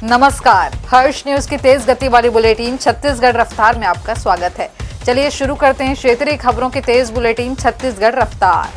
नमस्कार, हर्ष न्यूज की तेज गति वाली बुलेटिन छत्तीसगढ़ रफ्तार में आपका स्वागत है। चलिए शुरू करते हैं क्षेत्रीय खबरों की तेज बुलेटिन छत्तीसगढ़ रफ्तार।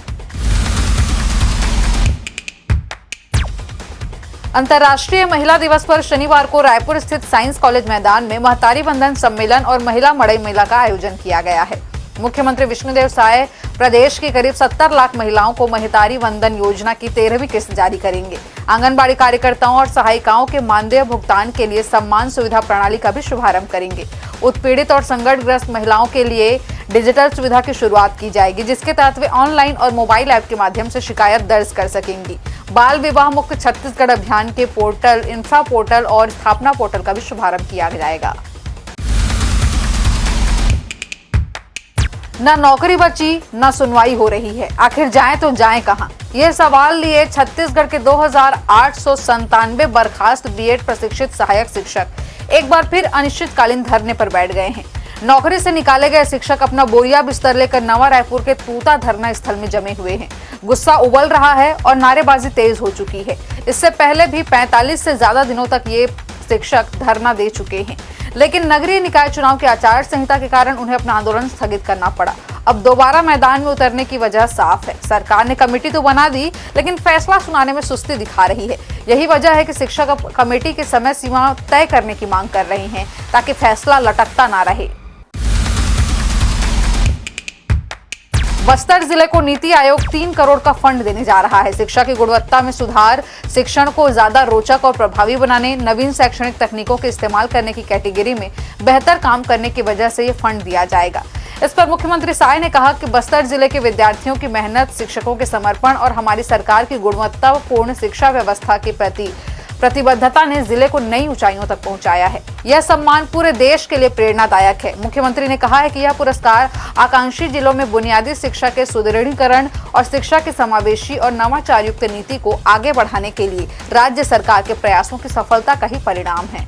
अंतर्राष्ट्रीय महिला दिवस पर शनिवार को रायपुर स्थित साइंस कॉलेज मैदान में महतारी बंधन सम्मेलन और महिला मड़ई मेला का आयोजन किया गया है। मुख्यमंत्री विष्णुदेव साय प्रदेश की करीब 70 लाख महिलाओं को महतारी वंदन योजना की 13वीं किस्त जारी करेंगे। आंगनबाड़ी कार्यकर्ताओं और सहायिकाओं के मानदेय भुगतान के लिए सम्मान सुविधा प्रणाली का भी शुभारंभ करेंगे। उत्पीड़ित और संकटग्रस्त महिलाओं के लिए डिजिटल सुविधा की शुरुआत की जाएगी, जिसके तहत वे ऑनलाइन और मोबाइल ऐप के माध्यम से शिकायत दर्ज कर सकेंगी। बाल विवाह मुक्त छत्तीसगढ़ अभियान के पोर्टल, इंफ्रा पोर्टल और स्थापना पोर्टल का भी शुभारंभ किया जाएगा। न नौकरी बची न सुनवाई हो रही है, आखिर जाएं तो जाएं कहां? ये सवाल लिए छत्तीसगढ़ के 2897 बर्खास्त बीएड प्रशिक्षित सहायक शिक्षक एक बार फिर अनिश्चितकालीन धरने पर बैठ गए हैं। नौकरी से निकाले गए शिक्षक अपना बोरिया बिस्तर लेकर नवा रायपुर के तूता धरना स्थल में जमे हुए हैं। गुस्सा उबल रहा है और नारेबाजी तेज हो चुकी है। इससे पहले भी 45 से ज्यादा दिनों तक ये शिक्षक धरना दे चुके हैं, लेकिन नगरीय निकाय चुनाव की आचार संहिता के कारण उन्हें अपना आंदोलन स्थगित करना पड़ा। अब दोबारा मैदान में उतरने की वजह साफ है। सरकार ने कमेटी तो बना दी, लेकिन फैसला सुनाने में सुस्ती दिखा रही है। यही वजह है कि शिक्षक कमेटी की समय सीमा तय करने की मांग कर रही हैं, ताकि फैसला लटकता ना रहे। बस्तर जिले को नीति आयोग 3 करोड़ का फंड देने जा रहा है। शिक्षा की गुणवत्ता में सुधार, शिक्षण को ज्यादा रोचक और प्रभावी बनाने, नवीन शैक्षणिक तकनीकों के इस्तेमाल करने की कैटेगरी में बेहतर काम करने की वजह से ये फंड दिया जाएगा। इस पर मुख्यमंत्री साय ने कहा कि बस्तर जिले के विद्यार्थियों की मेहनत, शिक्षकों के समर्पण और हमारी सरकार की गुणवत्तापूर्ण शिक्षा व्यवस्था के प्रति प्रतिबद्धता ने जिले को नई ऊंचाइयों तक पहुंचाया है। यह सम्मान पूरे देश के लिए प्रेरणादायक है। मुख्यमंत्री ने कहा है कि यह पुरस्कार आकांक्षी जिलों में बुनियादी शिक्षा के सुदृढ़ीकरण और शिक्षा की समावेशी और नवाचार युक्त नीति को आगे बढ़ाने के लिए राज्य सरकार के प्रयासों की सफलता का ही परिणाम है।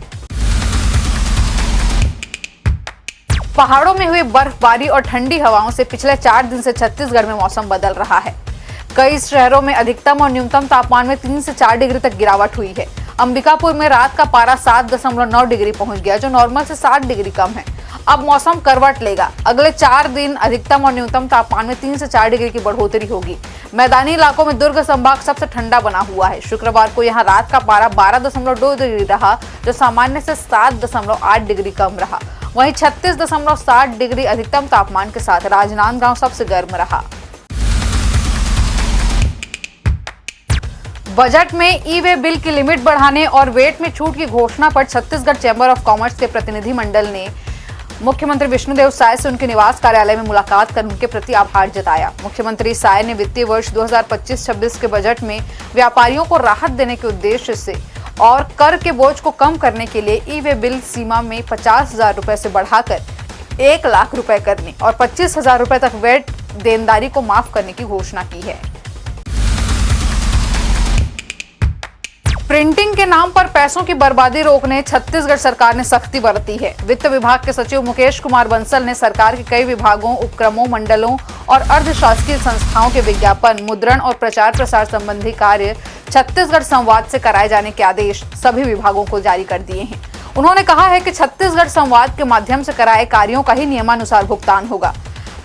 पहाड़ों में हुई बर्फबारी और ठंडी हवाओं से पिछले 4 दिन से छत्तीसगढ़ में मौसम बदल रहा है। कई शहरों में अधिकतम और न्यूनतम तापमान में 3 से 4 डिग्री तक गिरावट हुई है। अंबिकापुर में रात का पारा 7.9 डिग्री पहुंच गया, जो नॉर्मल से 7 डिग्री कम है। अब मौसम करवट लेगा। अगले 4 दिन अधिकतम और न्यूनतम तापमान में 3 से 4 डिग्री की बढ़ोतरी होगी। मैदानी इलाकों में दुर्ग संभाग सबसे ठंडा बना हुआ है। शुक्रवार को यहाँ रात का पारा 12.2 डिग्री रहा, जो सामान्य से 7.8 डिग्री कम रहा। वहीं 36.7 डिग्री अधिकतम तापमान के साथ राजनांदगांव सबसे गर्म रहा। बजट में ई-वे बिल की लिमिट बढ़ाने और वेट में छूट की घोषणा पर छत्तीसगढ़ चैंबर ऑफ कॉमर्स के प्रतिनिधिमंडल ने मुख्यमंत्री विष्णुदेव साय से उनके निवास कार्यालय में मुलाकात कर उनके प्रति आभार जताया। मुख्यमंत्री साय ने वित्तीय वर्ष 2025-26 के बजट में व्यापारियों को राहत देने के उद्देश्य से और कर के बोझ को कम करने के लिए ई-वे बिल सीमा में 50,000 रुपए से बढ़ाकर 1 लाख रुपए करने और 25,000 रुपए तक वेट देनदारी को माफ करने की घोषणा की है। प्रिंटिंग के नाम पर पैसों की बर्बादी रोकने छत्तीसगढ़ सरकार ने सख्ती बरती है। वित्त विभाग के सचिव मुकेश कुमार बंसल ने सरकार के कई विभागों, उपक्रमों, मंडलों और अर्धशासकीय संस्थाओं के विज्ञापन, मुद्रण और प्रचार प्रसार संबंधी कार्य छत्तीसगढ़ संवाद से कराए जाने के आदेश सभी विभागों को जारी कर दिए हैं। उन्होंने कहा है कि छत्तीसगढ़ संवाद के माध्यम से कराए कार्यों का ही नियमानुसार भुगतान होगा।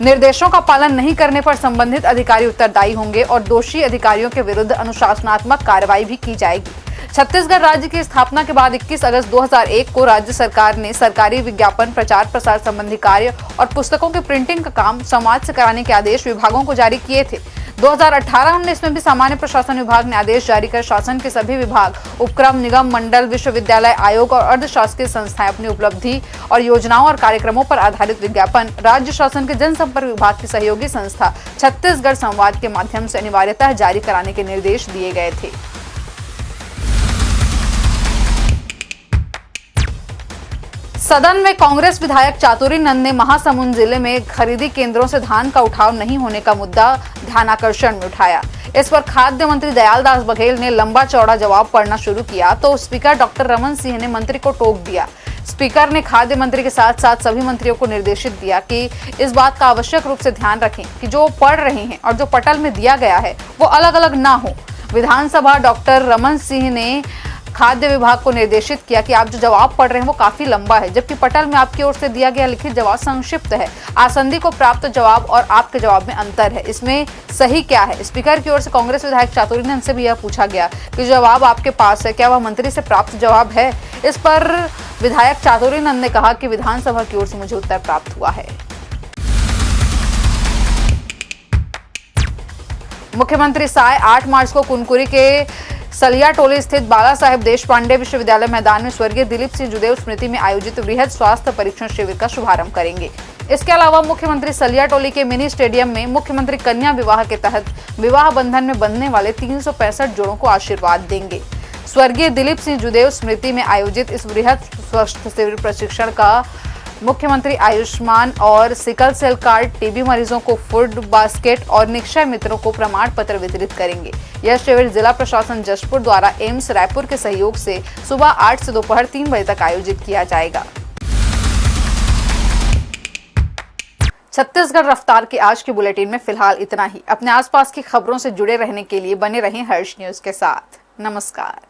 निर्देशों का पालन नहीं करने पर संबंधित अधिकारी उत्तरदायी होंगे और दोषी अधिकारियों के विरुद्ध अनुशासनात्मक कार्रवाई भी की जाएगी। छत्तीसगढ़ राज्य की स्थापना के बाद 21 अगस्त 2001 को राज्य सरकार ने सरकारी विज्ञापन, प्रचार प्रसार संबंधी कार्य और पुस्तकों की प्रिंटिंग का काम समाज से कराने के आदेश विभागों को जारी किए थे। 2018-19 में भी सामान्य प्रशासन विभाग ने आदेश जारी कर शासन के सभी विभाग, उपक्रम, निगम, मंडल, विश्वविद्यालय, आयोग और अर्धशासकीय संस्थाएं अपनी उपलब्धि और योजनाओं और कार्यक्रमों पर आधारित विज्ञापन राज्य शासन के जनसंपर्क विभाग की सहयोगी संस्था छत्तीसगढ़ संवाद के माध्यम से अनिवार्यतः जारी कराने के निर्देश दिए गए थे। सदन में कांग्रेस विधायक चातुरी नंद ने महासमुंद जिले में खरीदी केंद्रों से धान का उठाव नहीं होने का मुद्दा ध्यानाकर्षण में उठाया। इस पर खाद्य मंत्री दयालदास बघेल ने लंबा चौड़ा जवाब पढ़ना शुरू किया तो स्पीकर डॉक्टर रमन सिंह ने मंत्री को टोक दिया। स्पीकर ने खाद्य मंत्री के साथ साथ सभी मंत्रियों को निर्देशित दिया कि इस बात का आवश्यक रूप से ध्यान रखें कि जो पढ़ रहे हैं और जो पटल में दिया गया है वो अलग अलग ना हो। विधानसभा डॉक्टर रमन सिंह ने खाद्य विभाग को निर्देशित किया कि आप जो जवाब पढ़ रहे हैं वो काफी लंबा है, जबकि पटल में आपकी ओर से दिया गया लिखित जवाब संक्षिप्त है। आसंदी को प्राप्त जवाब और आपके जवाब में अंतर है, इसमें सही क्या है? स्पीकर की ओर से कांग्रेस विधायक चातुर्य से भी यह पूछा गया कि जवाब आपके पास है, क्या वह मंत्री से प्राप्त जवाब है? इस पर विधायक चातुर्य ने कहा कि विधानसभा की ओर से मुझे उत्तर प्राप्त हुआ है। मुख्यमंत्री साय 8 मार्च को कुनकुरी के सलियाटोली स्थित बाला साहेब देशपांडे विश्वविद्यालय मैदान में स्वर्गीय दिलीप सिंह जुदेव स्मृति में आयोजित वृहद स्वास्थ्य परीक्षण शिविर का शुभारंभ करेंगे। इसके अलावा मुख्यमंत्री सलियाटोली के मिनी स्टेडियम में मुख्यमंत्री कन्या विवाह के तहत विवाह बंधन में बंधने वाले 365 जोड़ों को आशीर्वाद देंगे। स्वर्गीय दिलीप सिंह जुदेव स्मृति में आयोजित इस वृहद स्वास्थ्य शिविर प्रशिक्षण का मुख्यमंत्री आयुष्मान और सिकल सेल कार्ड टीबी मरीजों को फूड बास्केट और निक्षय मित्रों को प्रमाण पत्र वितरित करेंगे। यह शिविर जिला प्रशासन जशपुर द्वारा एम्स रायपुर के सहयोग से सुबह 8 से दोपहर 3 बजे तक आयोजित किया जाएगा। छत्तीसगढ़ रफ्तार के आज के बुलेटिन में फिलहाल इतना ही। अपने आसपास की खबरों से जुड़े रहने के लिए बने रहें हर्ष न्यूज के साथ। नमस्कार।